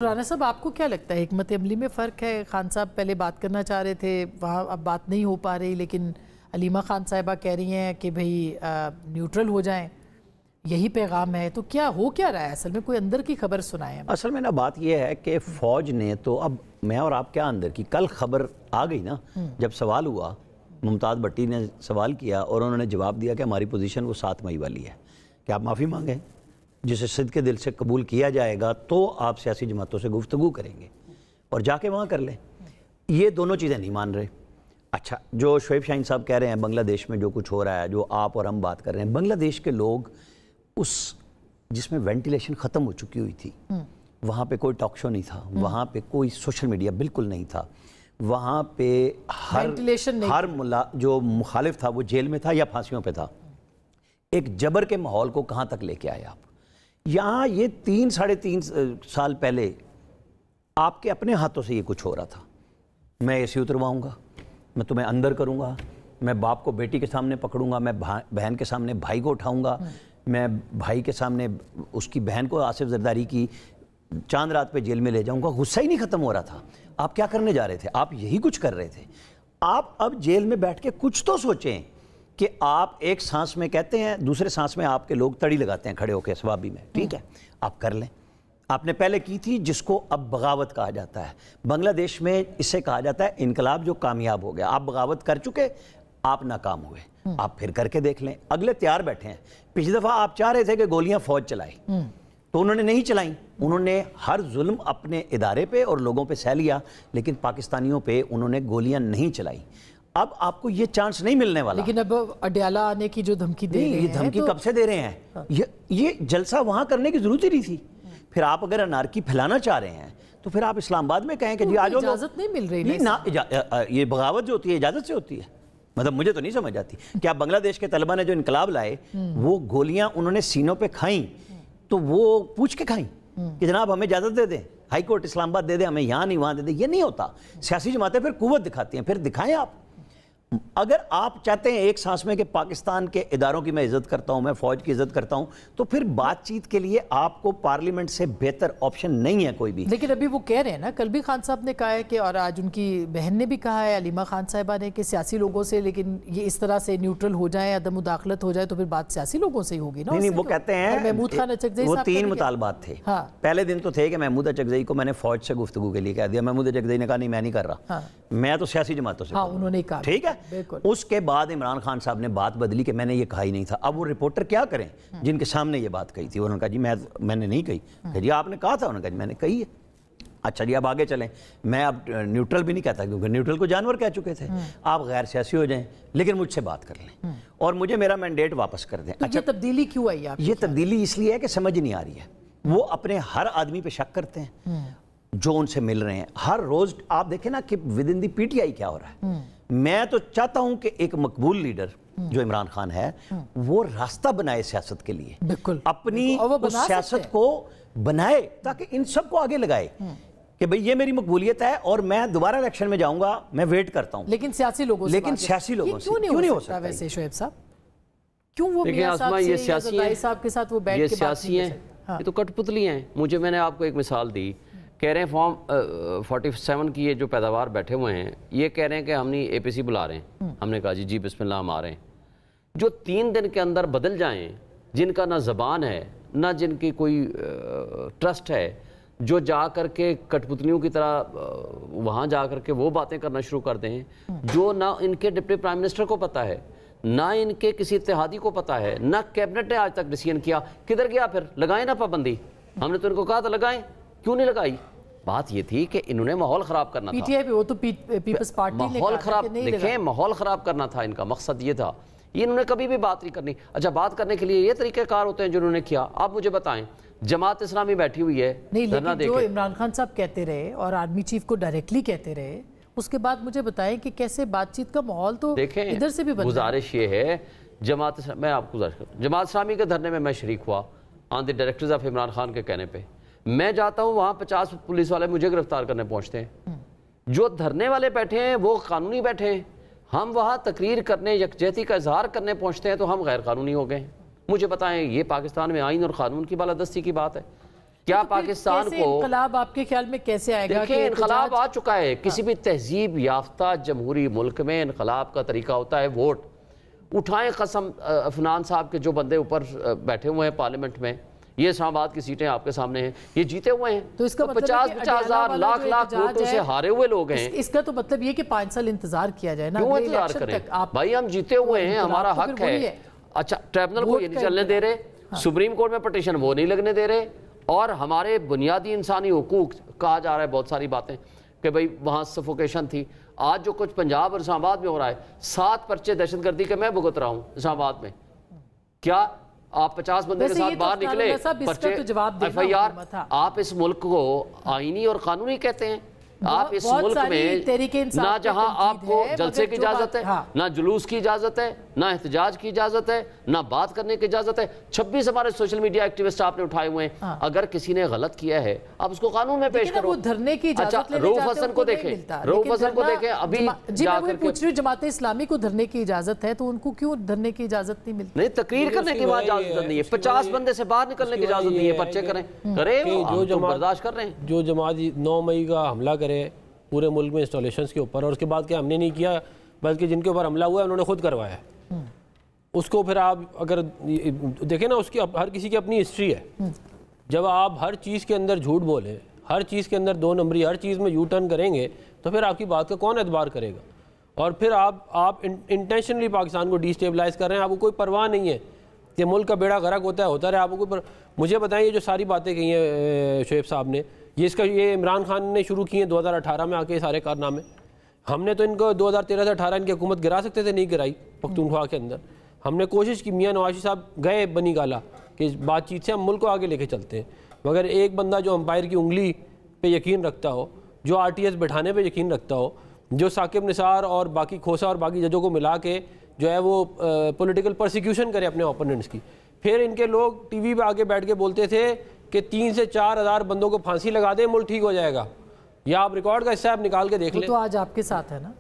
رانا صاحب آپ کو کیا لگتا ہے حکمت عملی میں فرق ہے؟ خان صاحب پہلے بات کرنا چاہ رہے تھے، وہاں اب بات نہیں ہو پا رہی، لیکن علیمہ خان صاحبہ کہہ رہی ہیں کہ بھئی نیوٹرل ہو جائیں، یہی پیغام ہے۔ تو کیا ہو کیا رہا ہے اصل میں؟ کوئی اندر کی خبر سنائیں۔ اصل میں نا بات یہ ہے کہ فوج نے تو اب میں اور آپ کیا اندر کی، کل خبر آ گئی نا، جب سوال ہوا، ممتاز بھٹی نے سوال کیا اور انہوں نے جواب دیا کہ ہماری پوزیشن وہ 7 مئی والی ہے کہ آپ معافی مانگیں، جسے صدق کے دل سے قبول کیا جائے گا تو آپ سیاسی جماعتوں سے گفتگو کریں گے اور جا کے وہاں کر لیں۔ یہ دونوں چیزیں نہیں مان رہے۔ اچھا، جو شعیب شاہین صاحب کہہ رہے ہیں بنگلہ دیش میں جو کچھ ہو رہا ہے، جو آپ اور ہم بات کر رہے ہیں، بنگلہ دیش کے لوگ اس جس میں وینٹیلیشن ختم ہو چکی ہوئی تھی، وہاں پہ کوئی ٹاک شو نہیں تھا، وہاں پہ کوئی سوشل میڈیا بالکل نہیں تھا، وہاں پہ ہر جو مخالف تھا وہ جیل میں تھا یا پھانسیوں پہ تھا۔ ایک جبر کے ماحول کو کہاں تک لے کے آئے آپ؟ یہاں یہ 3-3.5 سال پہلے آپ کے اپنے ہاتھوں سے یہ کچھ ہو رہا تھا۔ میں اے سی اترواؤں گا، میں تمہیں اندر کروں گا، میں باپ کو بیٹی کے سامنے پکڑوں گا، میں بہن کے سامنے بھائی کو اٹھاؤں گا، میں بھائی کے سامنے اس کی بہن کو آصف زرداری کی چاند رات پہ جیل میں لے جاؤں گا۔ غصہ ہی نہیں ختم ہو رہا تھا۔ آپ کیا کرنے جا رہے تھے؟ آپ یہی کچھ کر رہے تھے۔ آپ اب جیل میں بیٹھ کے کچھ تو سوچیں کہ آپ ایک سانس میں کہتے ہیں، دوسرے سانس میں آپ کے لوگ تڑی لگاتے ہیں کھڑے ہو کے سوابی میں، ٹھیک ہے، آپ کر لیں۔ آپ نے پہلے کی تھی جس کو اب بغاوت کہا جاتا ہے۔ بنگلہ دیش میں اس سے کہا جاتا ہے انقلاب جو کامیاب ہو گیا۔ آپ بغاوت کر چکے، آپ ناکام ہوئے، آپ پھر کر کے دیکھ لیں۔ اگلے تیار بیٹھے ہیں۔ پچھلی دفعہ آپ چاہ رہے تھے کہ گولیاں فوج چلائے تو انہوں نے نہیں چلائیں، انہوں نے ہر ظلم اپنے ادارے پہ اور لوگوں پہ سہ لیا، لیکن پاکستانیوں پہ انہوں نے گولیاں نہیں چلائیں۔ اب آپ کو یہ چانس نہیں ملنے والا۔ لیکن اب اڈیالہ آنے کی جو دھمکی دے رہے ہیں، یہ دھمکی کب سے دے رہے ہیں؟ یہ جلسہ وہاں کرنے کی ضرورت ہی نہیں تھی۔ پھر آپ اگر انارکی پھیلانا چاہ رہے ہیں تو پھر آپ اسلام آباد میں کہیں کہ جی آجو، اجازت نہیں مل رہی نا۔ یہ بغاوت جو ہوتی ہے اجازت سے ہوتی ہے؟ مطلب مجھے تو نہیں سمجھ آتی۔ کیا بنگلہ دیش کے طلبہ نے جو انقلاب لائے وہ گولیاں انہوں نے سینوں پہ کھائیں تو وہ پوچھ کے کھائیں کہ جناب ہمیں اجازت دے دیں، ہائی کورٹ اسلام آباد دے دیں، ہمیں یہاں نہیں وہاں دے دیں؟ یہ نہیں ہوتا۔ سیاسی جماعتیں پھر قوت دکھاتی ہیں، پھر دکھائیں آپ۔ اگر آپ چاہتے ہیں ایک سانس میں کہ پاکستان کے اداروں کی میں عزت کرتا ہوں، میں فوج کی عزت کرتا ہوں، تو پھر بات چیت کے لیے آپ کو پارلیمنٹ سے بہتر آپشن نہیں ہے کوئی بھی۔ لیکن ابھی وہ کہہ رہے ہیں نا، کل بھی خان صاحب نے کہا ہے کہ، اور آج ان کی بہن نے بھی کہا ہے، علیمہ خان صاحبہ نے، کہ سیاسی لوگوں سے لیکن یہ اس طرح سے نیوٹرل ہو جائے، عدم مداخلت ہو جائے تو پھر بات سیاسی لوگوں سے ہی ہوگی نا۔ نہیں، وہ کہتے ہیں محمود خان اچکزئی وہ صاحب 3 مطالبات تھے۔ پہلے دن تو تھے کہ محمود اچکزئی کو میں نے فوج سے گفتگو کے لیے کہہ دیا، محمود اچکزئی نے کہا نہیں میں نہیں کر رہا، میں تو سیاسی جماعتوں سے، انہوں نے کہا، ٹھیک ہے۔ اس کے بعد عمران خان صاحب نے بات بدلی کہ میں نے یہ کہا ہی نہیں تھا۔ اب وہ رپورٹر کیا کریں جن کے سامنے یہ بات کہی تھی؟ انہوں نے کہا جی میں نے نہیں کہی۔ کہ جی آپ نے کہا تھا؟ انہوں نے کہا جی میں نے کہی ہے۔ اچھا جی اب آگے چلیں، میں اب نیوٹرل بھی نہیں کہتا کیونکہ نیوٹرل کو جانور کہہ چکے تھے۔ آپ غیر سیاسی ہو جائیں لیکن مجھ سے بات کر لیں اور مجھے میرا مینڈیٹ واپس کر دیں۔ یہ تبدیلی کیوں آئی آپ؟ یہ تبدیلی اس لیے ہے کہ سمجھ نہیں آ رہی ہے۔ وہ اپنے ہر آدمی پہ شک کرتے ہیں جو ان سے مل رہے ہیں۔ ہر روز آپ دیکھیں نا کہ with in the P T I کیا ہو رہا ہے۔ میں تو چاہتا ہوں کہ ایک مقبول لیڈر جو عمران خان ہے وہ راستہ بنائے سیاست کے لیے، اپنی اس سیاست کو بنائے تاکہ ان سب کو آگے لگائے کہ بھئی یہ میری مقبولیت ہے اور میں دوبارہ الیکشن میں جاؤں گا، میں ویٹ کرتا ہوں۔ لیکن سیاسی لوگوں سے کیوں نہیں ہو سکتا ویسے شعیب صاحب؟ کیوں وہ میاں صاحب سے یا زرداری صاحب کے ساتھ وہ بیٹھ کے بات نہیں کر سکتے؟ یہ تو کٹ پتلی ہیں۔ میں نے آپ کو ایک مثال دی، کہہ رہے ہیں فارم 47 کی یہ جو پیداوار بیٹھے ہوئے ہیں، یہ کہہ رہے ہیں کہ ہم نہیں اے پی سی بلا رہے ہیں۔ ہم نے کہا جی بسم اللہ ہم آ رہے ہیں۔ جو 3 دن کے اندر بدل جائیں، جن کا نہ زبان ہے نہ جن کی کوئی ٹرسٹ ہے، جو جا کر کے کٹ پتلیوں کی طرح وہاں جا کر کے وہ باتیں کرنا شروع کر دیں جو نہ ان کے ڈپٹی پرائم منسٹر کو پتہ ہے، نہ ان کے کسی اتحادی کو پتہ ہے، نہ کیبنٹ نے آج تک ڈیسیژن کیا۔ کدھر گیا پھر؟ لگائیں نا پابندی۔ ہم نے تو ان کو کہا تھا لگائیں، کیوں نہیں لگائی؟ بات یہ تھی کہ انہوں نے ماحول خراب کرنا تھا۔ پی ٹی آئی پہ وہ تو پیپلز پارٹی نے ماحول خراب، دیکھیں ماحول خراب کرنا تھا ان کا مقصد، یہ تھا۔ یہ انہوں نے کبھی بھی بات نہیں کرنی۔ اچھا بات کرنے کے لیے یہ طریقہ کار ہوتے ہیں جو انہوں نے کیا۔ آپ مجھے بتائیں، جماعت اسلامی بیٹھی ہوئی ہے، نہیں لیکن جو عمران خان صاحب کہتے رہے اور آرمی چیف کو ڈائریکٹلی کہتے رہے، اس کے بعد مجھے بتائیں کہ کیسے بات چیت کا ماحول تو ادھر سے بھی بن رہا ہے۔ گزارش یہ ہے، میں آپ کو گزارش کرتا ہوں، جماعت اسلامی کے دھرنے میں شریک ہوا آن دی ڈائریکٹرز آف عمران خان کے کہنے پہ۔ میں جاتا ہوں وہاں 50 پولیس والے مجھے گرفتار کرنے پہنچتے ہیں۔ جو دھرنے والے بیٹھے ہیں وہ قانونی بیٹھے ہیں، ہم وہاں تقریر کرنے، یکجہتی کا اظہار کرنے پہنچتے ہیں تو ہم غیر قانونی ہو گئے ہیں۔ مجھے بتائیں، یہ پاکستان میں آئین اور قانون کی بالادستی کی بات ہے؟ کیا پاکستان کو انقلاب آپ کے خیال میں کیسے آئے گا؟ دیکھیں انقلاب آ چکا ہے کسی بھی تہذیب یافتہ جمہوری ملک میں انقلاب کا طریقہ ہوتا ہے ووٹ اٹھائیں قسم عفنان صاحب کے جو بندے اوپر بیٹھے ہوئے ہیں پارلیمنٹ میں یہ اسلام آباد کی سیٹیں آپ کے سامنے ہیں یہ جیتے ہوئے ہیں تو اس کا مطلب 50,000 لاکھ ووٹوں سے ہارے ہوئے لوگ ہیں اس کا تو مطلب یہ کہ 5 سال انتظار کیا جائے نا کیوں انتظار کریں بھائی ہم جیتے ہوئے ہیں ہمارا حق ہے اچھا ٹریبونل کو یہ نہیں چلنے دے رہے سپریم کورٹ میں پٹیشن وہ نہیں لگنے دے رہے اور ہمارے بنیادی انسانی حقوق کہا جا رہا ہے بہت ساری باتیں کہ بھئی وہاں سفوکیشن تھی آج جو کچھ پنجاب اور اسلام آباد میں ہو رہا ہے 7 پرچے دہشت گردی کے میں بھگت رہا ہوں اسلام آباد میں کیا آپ 50 بندے کے ساتھ باہر نکلے پرچے ایف آئی آر آپ اس ملک کو آئینی اور قانونی کہتے ہیں آپ اس ملک میں نہ جہاں آپ کو جلسے کی اجازت ہے نہ جلوس کی اجازت ہے نہ احتجاج کی اجازت ہے نہ بات کرنے کی اجازت ہے 26 ہمارے سوشل میڈیا ایکٹیوسٹ آپ نے اٹھائے ہوئے ہیں اگر کسی نے غلط کیا ہے آپ اس کو قانون میں پیش کرو اچھا رؤوف حسن کو دیکھیں ابھی جی میں وہی پوچھ رہی ہوں جماعت اسلامی کو دھرنے کی اجازت ہے تو ان کو کیوں دھرنے کی اجازت نہیں ملتی نہیں تقریر کرنے کی اجازت نہیں ہے 50 بندے سے باہر نکلنے کی اجازت نہیں ہے پرچے کریں جو برداشت کر رہے ہیں جو جماعت 9 مئی کا حملہ کرے پورے ملک میں انسٹالیشنز کے اوپر اور اس کے بعد کہ ہم نے نہیں کیا بلکہ جن کے اوپر حملہ ہوا ہے انہوں نے خود کروایا ہے اس کو پھر آپ اگر دیکھیں نا اس کی ہر کسی کی اپنی ہسٹری ہے جب آپ ہر چیز کے اندر جھوٹ بولیں ہر چیز کے اندر 2 نمبری ہر چیز میں یو ٹرن کریں گے تو پھر آپ کی بات کا کون اعتبار کرے گا اور پھر آپ انٹینشنلی پاکستان کو ڈی اسٹیبلائز کر رہے ہیں آپ کو کوئی پرواہ نہیں ہے کہ ملک کا بیڑا غرق ہوتا رہے آپ کو کوئی مجھے بتائیں یہ جو ساری باتیں کہی ہیں شعیب صاحب نے یہ عمران خان نے شروع کی ہیں 2018 میں آ کے سارے کارنامے ہم نے تو ان کو 2013 سے 18 ان کی حکومت گرا سکتے تھے نہیں گرائی پختونخوا کے اندر ہم نے کوشش کی میاں نواز صاحب گئے بنی گالا کہ اس بات چیت سے ہم ملک کو آگے لے کے چلتے ہیں مگر ایک بندہ جو امپائر کی انگلی پہ یقین رکھتا ہو جو آر ٹی ایس بٹھانے پہ یقین رکھتا ہو جو ثاقب نثار اور باقی کھوسا اور باقی ججوں کو ملا کے جو ہے وہ پولیٹیکل پرسیکیوشن کرے اپنے اوپوننٹس کی پھر ان کے لوگ ٹی وی پہ آگے بیٹھ کے بولتے تھے کہ 3 سے 4 ہزار بندوں کو پھانسی لگا دیں ملک ٹھیک ہو جائے گا یا آپ ریکارڈ کا حصہ آپ نکال کے دیکھ لیں تو آج آپ کے ساتھ ہے نا